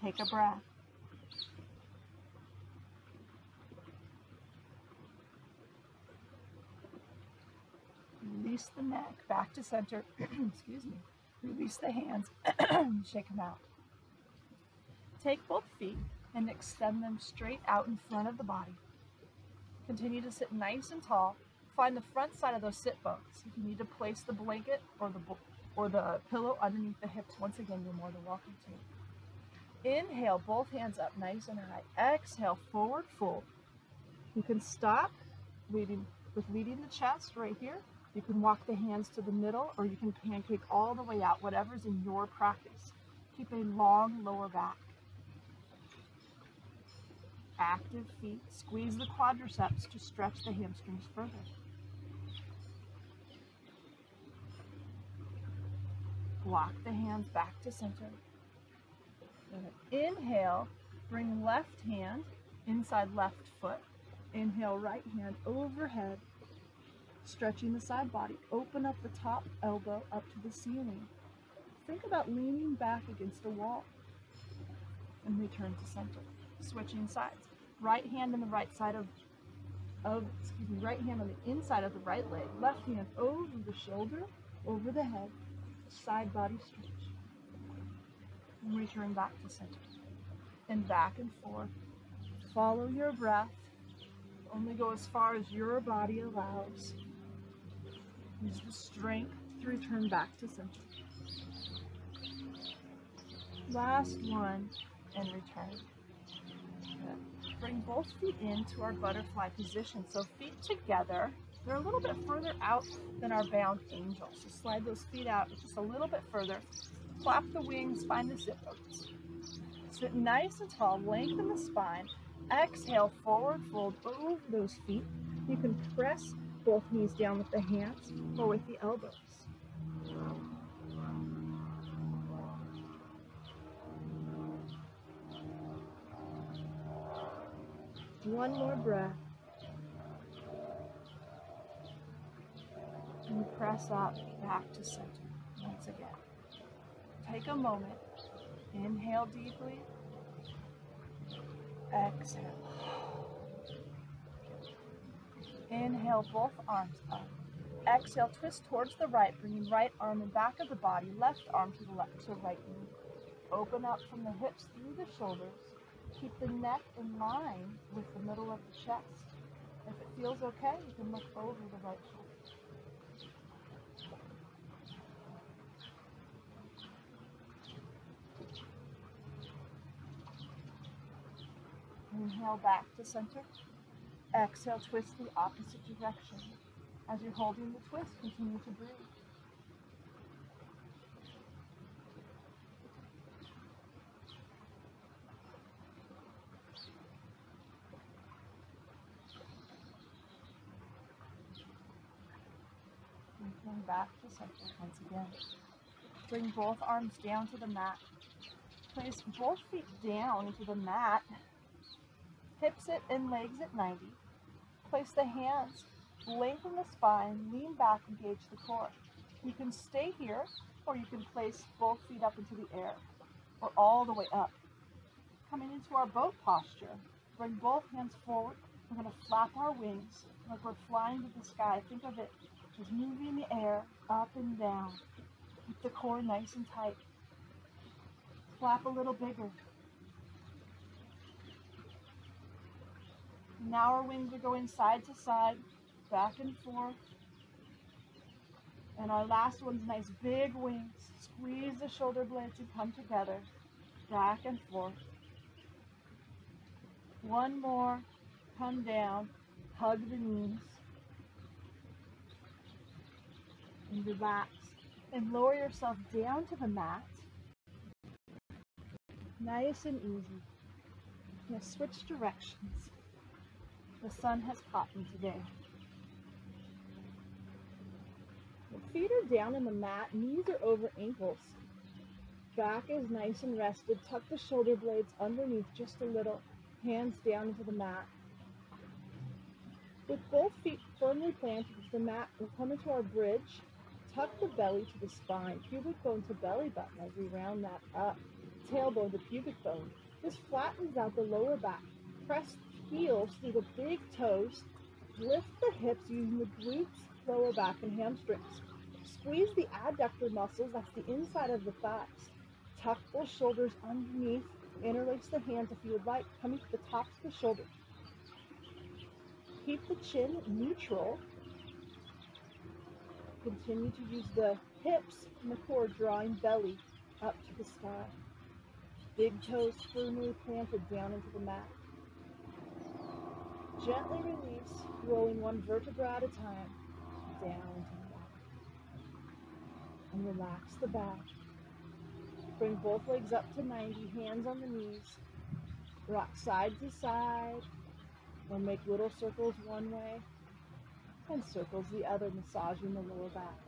Take a breath. Release the neck. Back to center. Excuse me. Release the hands, shake them out. Take both feet and extend them straight out in front of the body. Continue to sit nice and tall. Find the front side of those sit bones. If you need to place the blanket or the pillow underneath the hips, once again, you're more than welcome to. Inhale, both hands up nice and high. Exhale, forward fold. You can stop leading the chest right here. You can walk the hands to the middle, or you can pancake all the way out, whatever's in your practice. Keep a long lower back. Active feet. Squeeze the quadriceps to stretch the hamstrings further. Walk the hands back to center. Good. Inhale, bring left hand inside left foot. Inhale, right hand overhead. Stretching the side body. Open up the top elbow up to the ceiling. Think about leaning back against a wall. And return to center. Switching sides. Right hand on the right side right hand on the inside of the right leg. Left hand over the shoulder, over the head. Side body stretch. And return back to center. And back and forth. Follow your breath. Only go as far as your body allows. Use the strength to return back to center. Last one, and return. Good. Bring both feet into our butterfly position. So feet together. They're a little bit further out than our bound angel. So slide those feet out just a little bit further. Flap the wings, find the sit bones. Sit nice and tall, lengthen the spine. Exhale, forward fold over those feet. You can press both knees down with the hands or with the elbows. One more breath. And press up back to center once again. Take a moment. Inhale deeply. Exhale. Inhale, both arms up. Exhale, twist towards the right, bringing right arm in back of the body, left arm to the left to right knee. Open up from the hips through the shoulders. Keep the neck in line with the middle of the chest. If it feels okay, you can look over the right shoulder. Inhale back to center. Exhale, twist the opposite direction. As you're holding the twist, continue to breathe. And come back to center once again. Bring both arms down to the mat. Place both feet down into the mat. Hips it and legs at 90. Place the hands, lengthen the spine, lean back, engage the core. You can stay here, or you can place both feet up into the air. or all the way up. Coming into our boat posture, bring both hands forward. We're going to flap our wings like we're flying to the sky. Think of it as moving the air up and down. Keep the core nice and tight. Flap a little bigger. Now our wings are going side to side, back and forth. And our last one's nice big wings. Squeeze the shoulder blades and come together, back and forth. One more, come down, hug the knees, and relax. And lower yourself down to the mat. Nice and easy. Now switch directions. The sun has caught me today. The feet are down in the mat, knees are over ankles. Back is nice and rested. Tuck the shoulder blades underneath just a little. Hands down into the mat. With both feet firmly planted into the mat, we'll come into our bridge. Tuck the belly to the spine, pubic bone to belly button as we round that up. Tailbone to pubic bone. This flattens out the lower back. Press heels through the big toes. Lift the hips using the glutes, lower back, and hamstrings. Squeeze the adductor muscles, that's the inside of the thighs. Tuck the shoulders underneath. Interlace the hands if you would like, coming to the tops of the shoulders. Keep the chin neutral. Continue to use the hips and the core, drawing belly up to the sky. Big toes firmly planted down into the mat. Gently release, rolling one vertebra at a time, down into the back. And relax the back. Bring both legs up to 90, hands on the knees. Rock side to side, or make little circles one way and circles the other, massaging the lower back.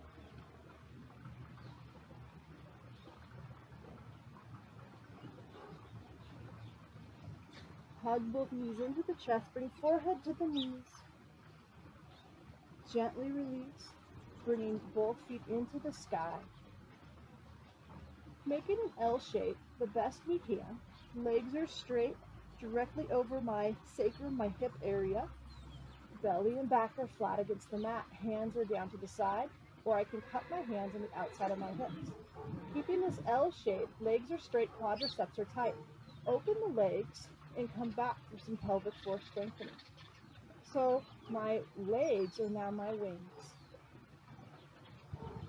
Hug both knees into the chest, bring forehead to the knees. Gently release, bringing both feet into the sky. Making an L shape the best we can. Legs are straight, directly over my sacrum, my hip area. Belly and back are flat against the mat. Hands are down to the side, or I can cup my hands on the outside of my hips. Keeping this L shape, legs are straight, quadriceps are tight. Open the legs and come back for some pelvic floor strengthening. So my legs are now my wings.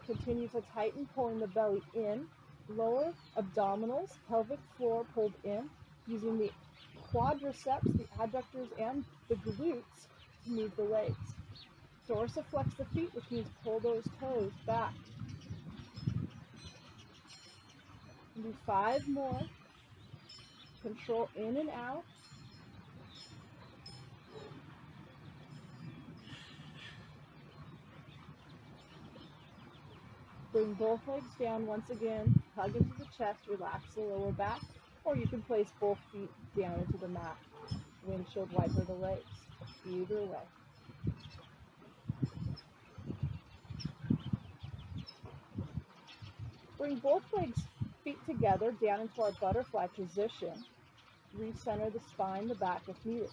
Continue to tighten, pulling the belly in. Lower abdominals, pelvic floor pulled in, using the quadriceps, the adductors, and the glutes to move the legs. Dorsiflex the feet, which means pull those toes back. And do 5 more. Control in and out. Bring both legs down once again, hug into the chest, relax the lower back, or you can place both feet down into the mat. Windshield wiper the legs, either way. Bring both feet together down into our butterfly position. Recenter the spine, the back if needed.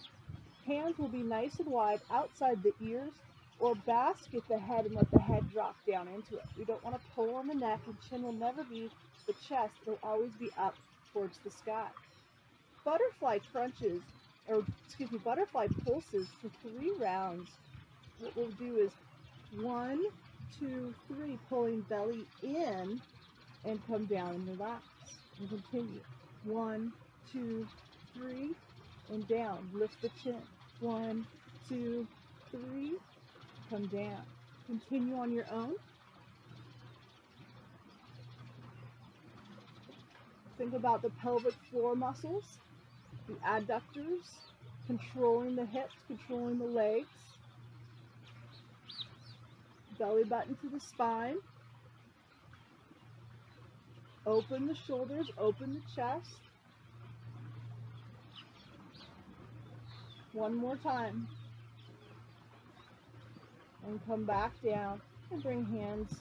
Hands will be nice and wide outside the ears, or basket the head and let the head drop down into it. We don't want to pull on the neck, and chin will never be the chest. It'll always be up towards the sky. Butterfly crunches, butterfly pulses for 3 rounds. What we'll do is 1, 2, 3, pulling belly in and come down and relax. And continue. 1, 2, 3, and down. Lift the chin. 1, 2, 3. Come down. Continue on your own. Think about the pelvic floor muscles, the adductors, controlling the hips, controlling the legs, belly button to the spine. Open the shoulders, open the chest. One more time. And come back down and bring hands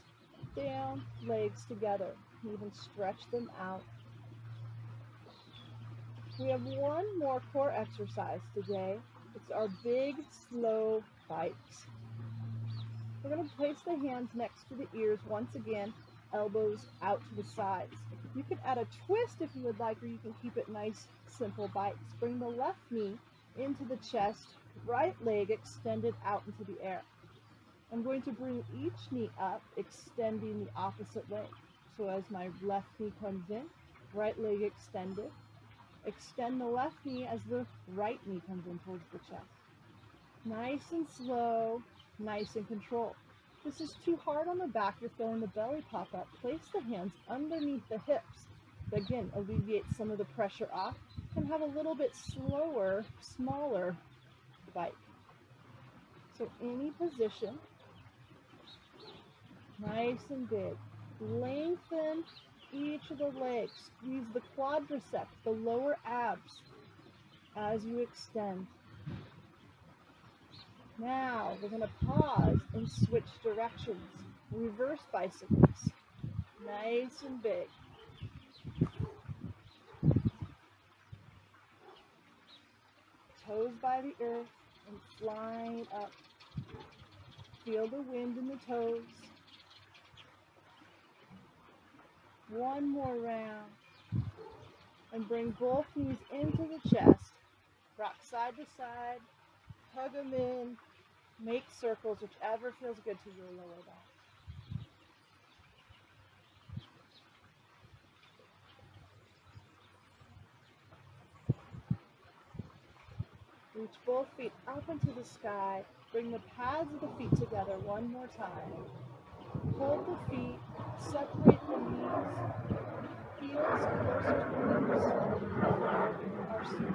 down, legs together. You can even stretch them out. We have one more core exercise today. It's our big, slow bites. We're going to place the hands next to the ears once again, elbows out to the sides. You can add a twist if you would like, or you can keep it nice, simple bites. Bring the left knee into the chest, right leg extended out into the air. I'm going to bring each knee up, extending the opposite leg. So as my left knee comes in, right leg extended. Extend the left knee as the right knee comes in towards the chest. Nice and slow, nice and controlled. If this is too hard on the back, you're feeling the belly pop up. Place the hands underneath the hips. Again, alleviate some of the pressure off and have a little bit slower, smaller bite. So any position, nice and big. Lengthen each of the legs. Squeeze the quadriceps, the lower abs, as you extend. Now we're going to pause and switch directions. Reverse bicycles. Nice and big. Toes by the earth and flying up. Feel the wind in the toes. One more round. And bring both knees into the chest. Rock side to side. Hug them in. Make circles, whichever feels good to your lower back. Reach both feet up into the sky. Bring the pads of the feet together one more time. Hold the feet. Separate the knees. Heels closer to the hips. Our seat.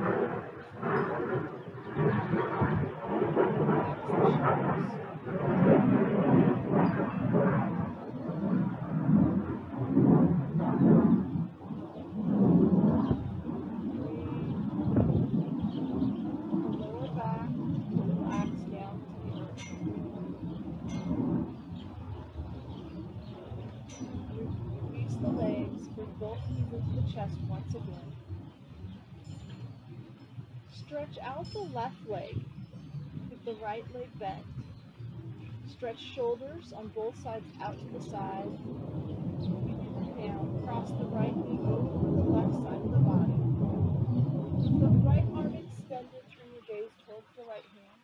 Both knees into the chest once again. Stretch out the left leg with the right leg bent. Stretch shoulders on both sides out to the side. Down, cross the right knee over the left side of the body. The right arm extended, turn your gaze towards the right hand.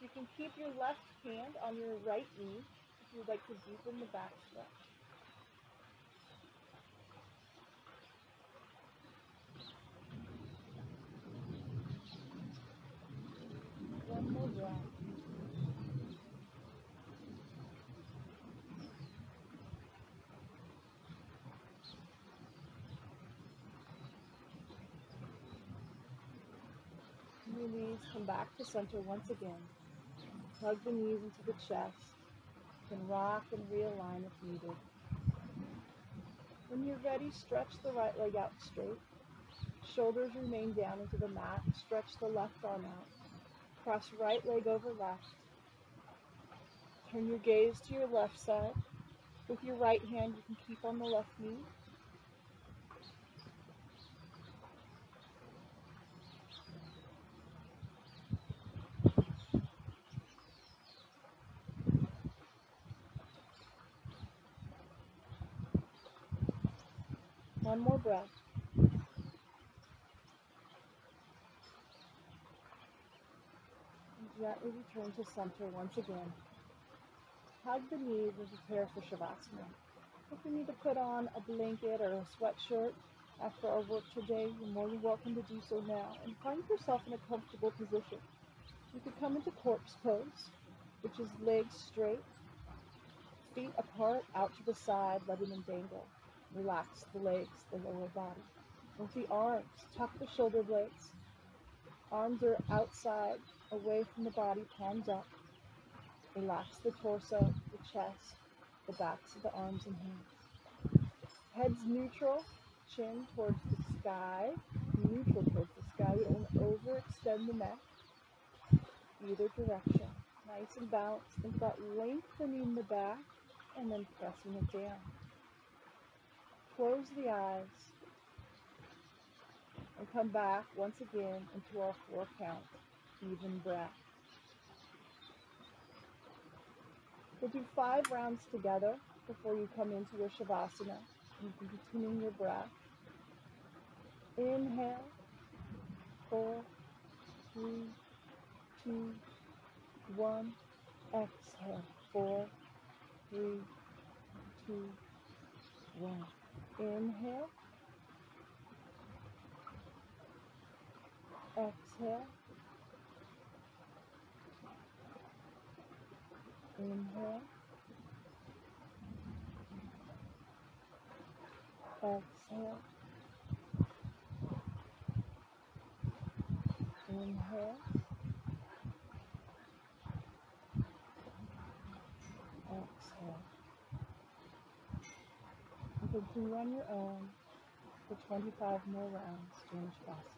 You can keep your left hand on your right knee if you'd like to deepen the back stretch. One more breath. Release, come back to center once again. Hug the knees into the chest. You can rock and realign if needed. When you're ready, stretch the right leg out straight. Shoulders remain down into the mat. Stretch the left arm out. Cross right leg over left. Turn your gaze to your left side. With your right hand, you can keep on the left knee. One more breath. Gently return to center once again. Hug the knees and prepare for Shavasana. If you need to put on a blanket or a sweatshirt after our work today, you're more than welcome to do so now. And find yourself in a comfortable position. You could come into corpse pose, which is legs straight, feet apart, out to the side, letting them dangle. Relax the legs, the lower body. With the arms, tuck the shoulder blades. Arms are outside, away from the body, palms up. Relax the torso, the chest, the backs of the arms and hands. Head's neutral, chin towards the sky, neutral towards the sky. We don't want to overextend the neck, either direction. Nice and balanced. Think about lengthening the back and then pressing it down. Close the eyes. And come back once again into our 4 count, even breath. We'll do 5 rounds together before you come into your Shavasana. You can continue your breath. Inhale, 4, 3, 2, 1. Exhale, 4, 3, 2, 1. Inhale. Exhale. Inhale. Exhale. Inhale. Exhale. You can continue on your own for 25 more rounds during Shavasana.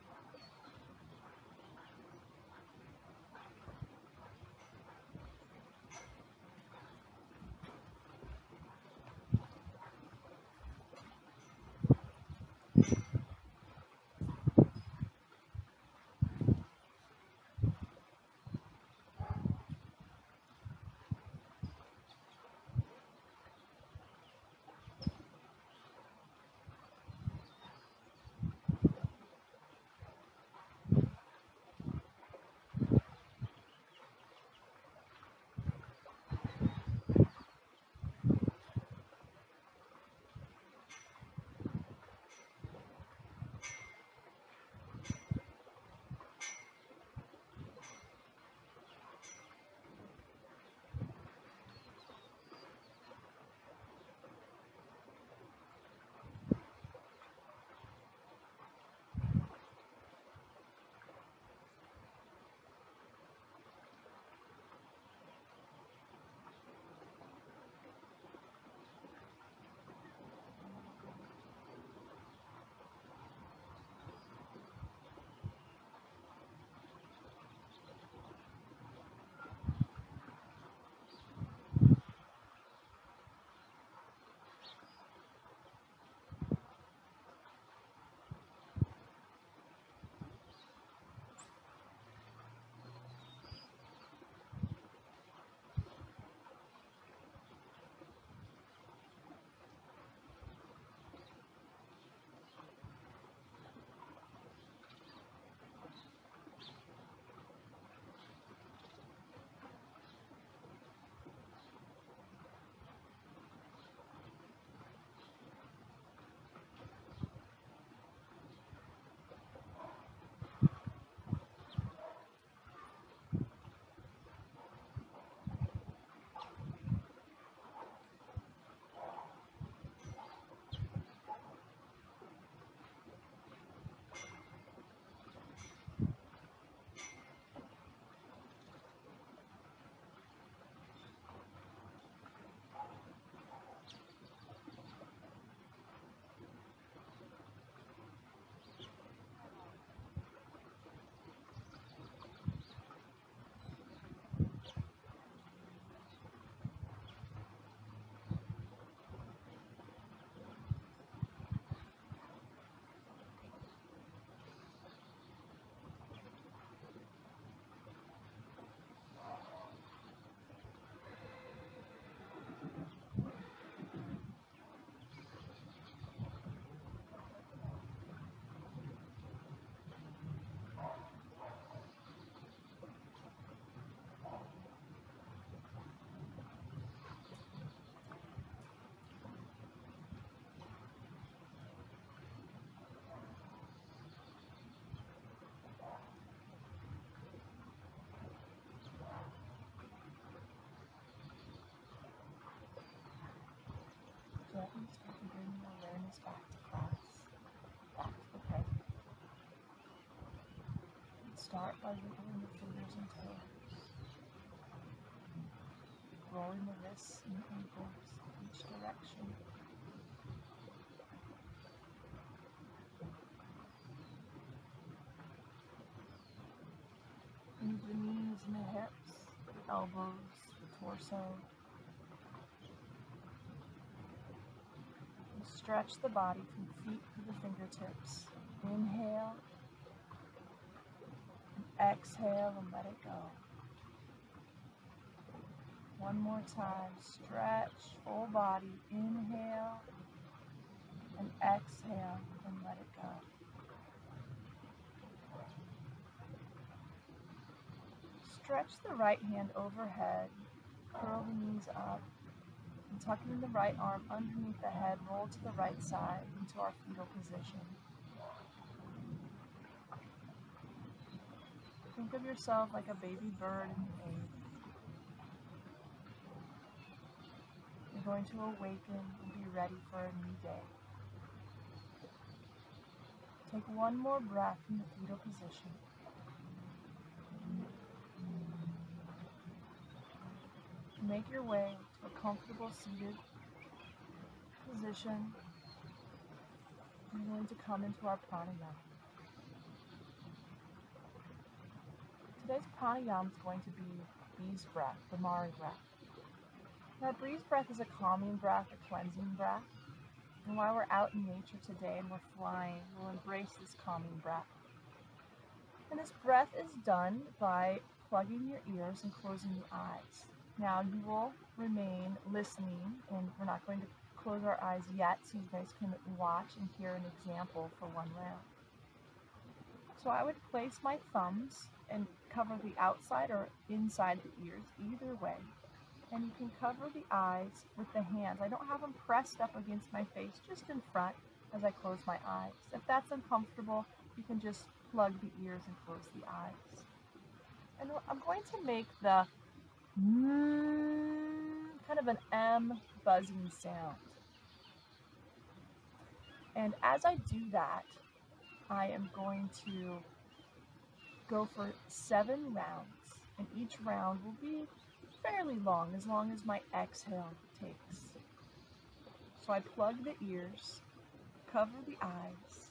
Gently start to bring your awareness back to class, back to the present. And start by wiggling the fingers and toes, rolling the wrists and ankles in each direction. Move the knees and the hips, the elbows, the torso. Stretch the body from feet to the fingertips. Inhale Exhale and let it go. One more time. Stretch, full body. Inhale and exhale and let it go. Stretch the right hand overhead. Curl the knees up. And tucking the right arm underneath the head, roll to the right side into our fetal position. Think of yourself like a baby bird in the egg. You're going to awaken and be ready for a new day. Take one more breath in the fetal position. Make your way to a comfortable seated position. We're going to come into our pranayama. Today's pranayama is going to be bee's breath, the Mari breath. Now, bee's breath is a calming breath, a cleansing breath. And while we're out in nature today and we're flying, we'll embrace this calming breath. And this breath is done by plugging your ears and closing the eyes. Now, you will remain listening, and we're not going to close our eyes yet, so you guys can watch and hear an example for one round. So I would place my thumbs and cover the outside or inside the ears, either way. And you can cover the eyes with the hands. I don't have them pressed up against my face, just in front as I close my eyes. If that's uncomfortable, you can just plug the ears and close the eyes. And I'm going to make the kind of an M buzzing sound. And as I do that, I am going to go for 7 rounds, and each round will be fairly long as my exhale takes. So I plug the ears, cover the eyes.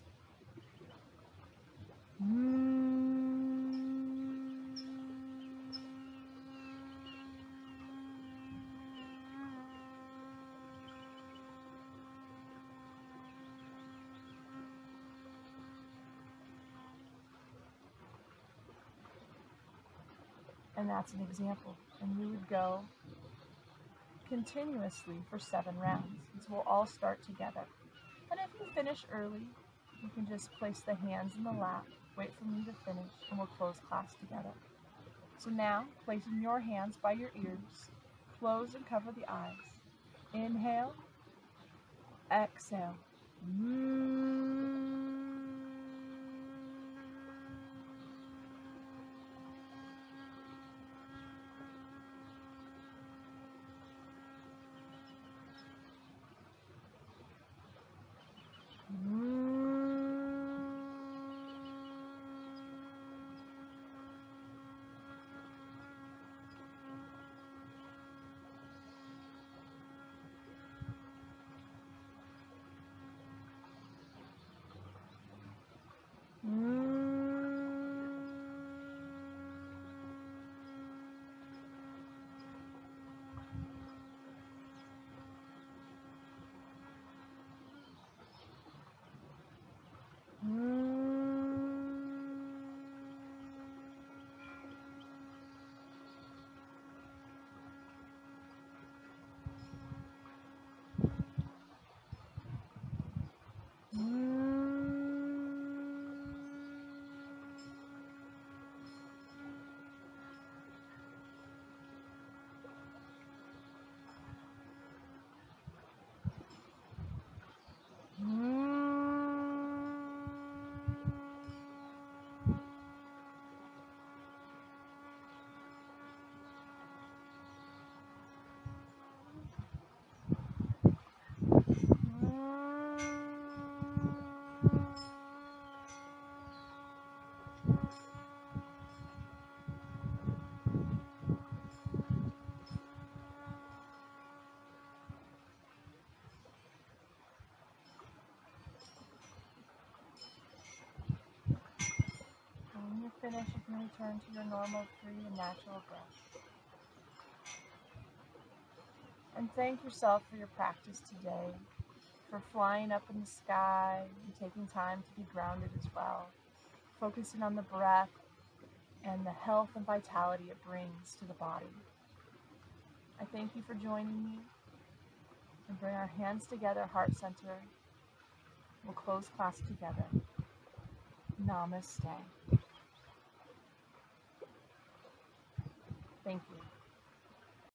And that's an example. And we would go continuously for 7 rounds. So we'll all start together. And if you finish early, you can just place the hands in the lap, wait for me to finish, and we'll close class together. So now, placing your hands by your ears, close and cover the eyes. Inhale, exhale. Finish, you can return to your normal, free, and natural breath. And thank yourself for your practice today, for flying up in the sky and taking time to be grounded as well, focusing on the breath and the health and vitality it brings to the body. I thank you for joining me, and bring our hands together, heart center. We'll close class together. Namaste. Thank you.